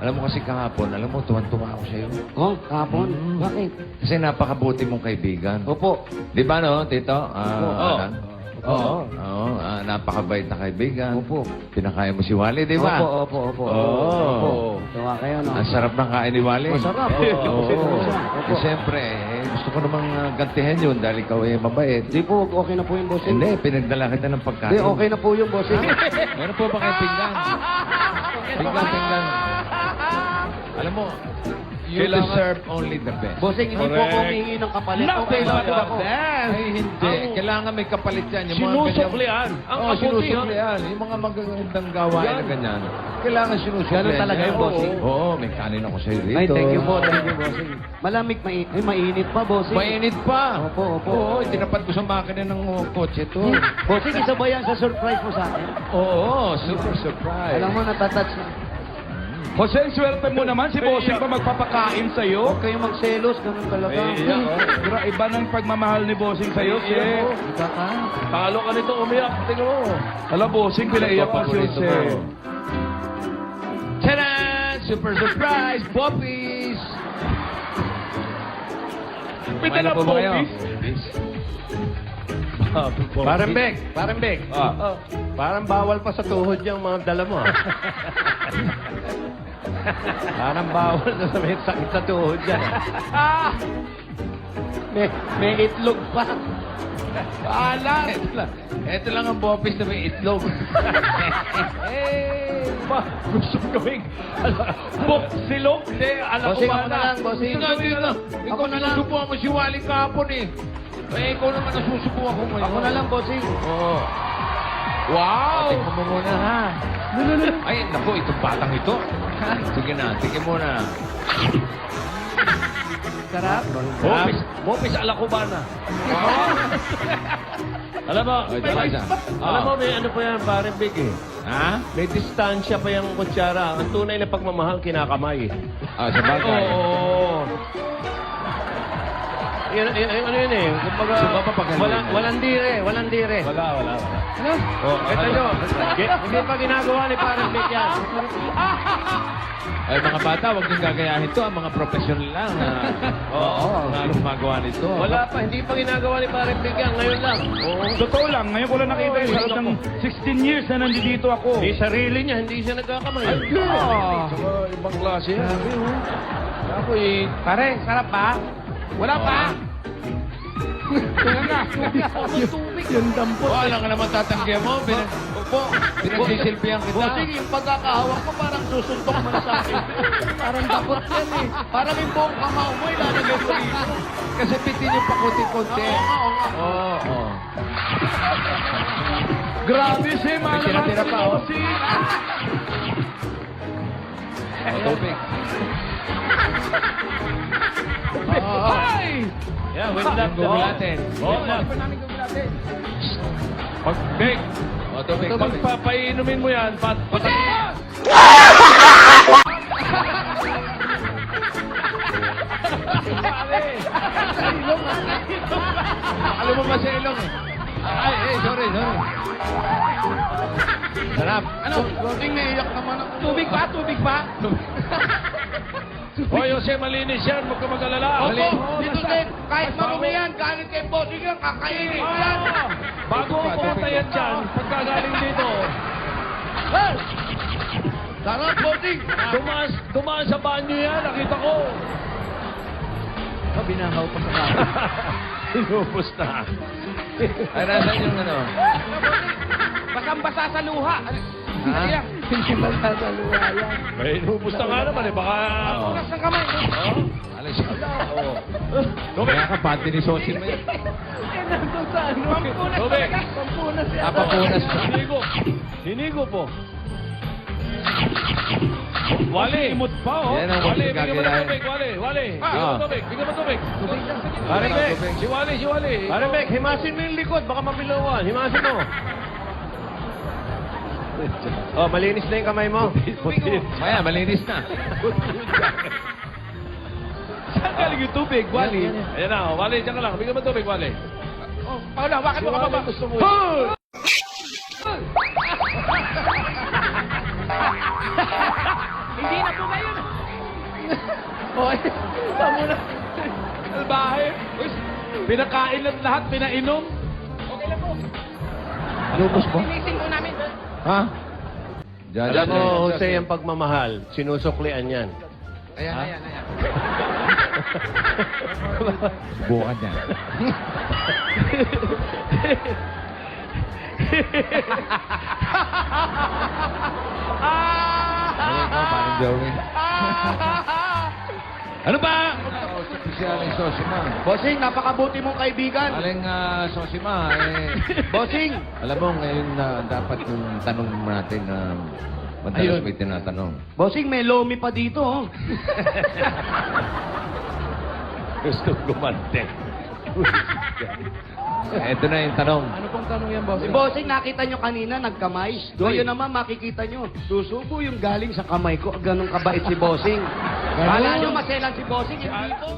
Alam mo kasi kahapon, alam mo, tuwan-tuwa ako sa'yo. Oh, kahapon. Bakit? Kasi napakabuti mong kaibigan. Opo. Di ba, no, Tito? Oo. Alan? Oo. Napakabait na kaibigan. Opo. Pinakain mo si Wally, di ba? Opo. Oo. Opo. Tuwa kayo, no? Ang sarap ng kain ni Wally. Masarap. Oo. Opo. Eh, siyempre, gusto ko namang gantihan yun dahil ikaw ay mabait. Di po, okay na po yung bossing. Hindi, pinagdala kita ng pagkain. Di, okay na po yung bossing. Meron po ba kayong pinggan? Pinggan. Alam mo, you deserve only the best. Bossing, hindi po ako humingi ng kapalit. Okay lang po ako. Ay, hindi. Kailangan may kapalit yan. Yung mga Sinusuklian. Ang Oo, kaputi, sinusuklian. Yung mga magagandang gawain na ganyan. Kailangan sinusuklian. Ganun talaga yan. yung bossing. Oo, may kanin ako sa'yo dito. Ay, thank you po, bossing. Malamig, mainit pa, bossing. Mainit pa. Opo. Oo, tinapad ko sa makina ng kotse to. Bossing, isa ba yan sa surprise mo sa akin? Oo, super surprise. Alam mo, natatouch na. Jose, swerte mo naman si Bossing pa magpapakain sa'yo. Huwag kayong magselos, ganun talaga. Iba ng pagmamahal ni Bossing sa'yo, Jose. Iba ka. Talo ka nito umiyak. Tingnan mo. Alam, Bossing, pinaiyak pa si Paborito Jose. mo. Tadaan! Super surprise! Poppies! Pinala po ba kayo? Poppies? Parang Bek. Parang bawal pa sa tuhod yung mga dala mo. Parang bawal na sa may sakit sa tuhod yan. May itlog pa. Paalam! Ito lang ang Poppies na may itlog. Gusto gawing silog? Hindi, alam ko Bossing, ba ako na lang, bossing. Ikaw na lang. Susubukan mo si Wally kahapon eh. Eh, ikaw naman nasusubukan ko ngayon. Ako na lang, bossing. Oo. Wow! Tingnan mo muna, ha? Ay, naku, itong batang ito. Sige na, tingin mo na. Sarap. Popis alakubana. Alam mo, Ay, diba isa? alam mo, may ano pa yan, parang Bek eh. Ha? May distansya pa yung kutsara. Ang tunay na pagmamahal, kinakamay. Ah, sa bagay. Oo. Ano yun eh. Kumbaga, So, papapagaling. walang dire. Wala. Oh, ito nyo. Hindi pa ginagawa ni parang Bek yan. Ay, mga bata, huwag niyong gagayahin to. Ang mga professional lang. Oo, nga gumagawa nito. Wala pa, hindi pa ginagawa ni parang Bek yan. Ngayon lang. Oo. Totoo lang, ngayon ko lang nakita yung sa loob ng 16 years na nandito ako. Yung sarili niya, hindi siya nagkakamay. Saka ibang klase yan. Ako eh. Pare, sarap pa? Wala pa? Yung dampot. Oh, alam ka naman tatanggihan mo. Pinagsisilbihan kita. Bossing, yung pagkakahawak ko parang susuntok man sa akin. Parang dapat yan eh. Parang yung buong kamao mo, ilalagay ko dito. Kasi pitin yung pakunti-kunti. Oo. Grabe si May tira-tira pa, oh. Bossing. Tubig. Ay! Yeah, wait Yung lang. gugo natin. Pag, Bek, Tubig. pag papainumin mo yan, patagin. Alam mo ba sa ilong eh? Ay, sorry. Sarap. Ano? Bossing, naiyak naman ako. Tubig pa? Hoy, Jose, malinis yan. Huwag ka mag-alala. Opo, dito din. Kahit marumi yan, galing kay Bossing yan, kakainin ko yan. Bago ang patayan dyan, pagkagaling dito, Sarap, Bossing. dumaan sa banyo yan, nakita ko. Binahaw pa sa kanya. Inubos na. Ay, nasan yung ano? Basang-basa sa luha. Ha? Hindi basa sa luha yan. May inubos na nga naman eh, baka... Punas ng kamay. Alas siya. Kaya ka, panty ni Sosin mo yan. Nandun sa ano? Pampunas Tubig. talaga. Pampunas yan. Papunas. Hinigo po. Wali! Imot pa, oh. Yan ang Wali, mga bigyan mo ng gagawin. tubig, Wali. Bigyan Ah. mo tubig, bigyan mo tubig. Parang Bek. Si Wali. Parang Bek, himasin mo yung likod. Baka mabilawan. Himasin mo. Oh, malinis na yung kamay mo. Kaya, malinis na. Saan galing yung tubig, Wali? Ayan na, oh, Wali, dyan ka lang. Bigyan mo tubig, Wali. Paula, bakit mo ka baba? Gusto mo. Hindi na po Hoy, tamo na. Salbahe. Uy, pinakain at lahat, pinainom. Lubos mo? Linisin po namin. Ha? Diyan, Alam mo, Jose, ang pagmamahal, sinusuklian yan. Ayan. Subukan niya. Ano ikaw, parang Joey? Ano ba? Kausap si Aling Sosima. Bossing, napakabuti mong kaibigan. Aling Sosima, Bossing, alam mo, ngayon na dapat yung tanong natin na madalas Ayun. may tinatanong. bossing, may lomi pa dito. Oh. Gusto gumante. Ito na yung tanong. Ano pong tanong yan, bossing? Si bossing, nakita nyo kanina, nagkamay. Ngayon naman, makikita nyo, susubo yung galing sa kamay ko. Ganong kabait si bossing. Kala nyo maselan si bossing, hindi po.